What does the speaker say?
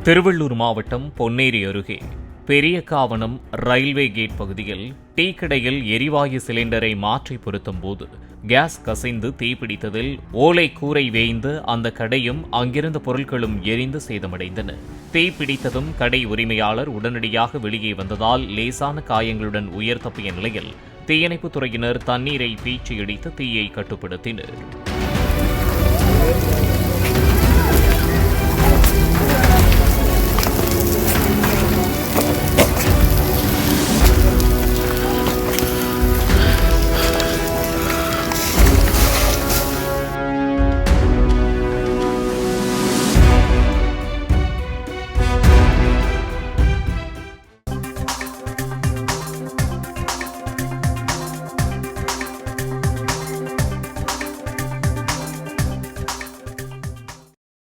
திருவள்ளூர் மாவட்டம் பொன்னேரி அருகே பெரியகாவனம் railway gate பகுதியில் டீ கடையில் எரிவாயு சிலிண்டரை மாற்றி பொருத்தும் போது கேஸ் கசிந்து தீப்பிடித்ததில் ஓலை கூரை வேய்ந்து அந்த கடையும் அங்கிருந்த பொருட்களும் எரிந்து சேதமடைந்தன. தீப்பிடித்ததும் கடை உரிமையாளர் உடனடியாக வெளியே வந்ததால் லேசான காயங்களுடன் உயிர் தப்பிய நிலையில் தீயணைப்புத் துறையினர் தண்ணீரை பீய்ச்சி அடித்து தீயை கட்டுப்படுத்தினர்.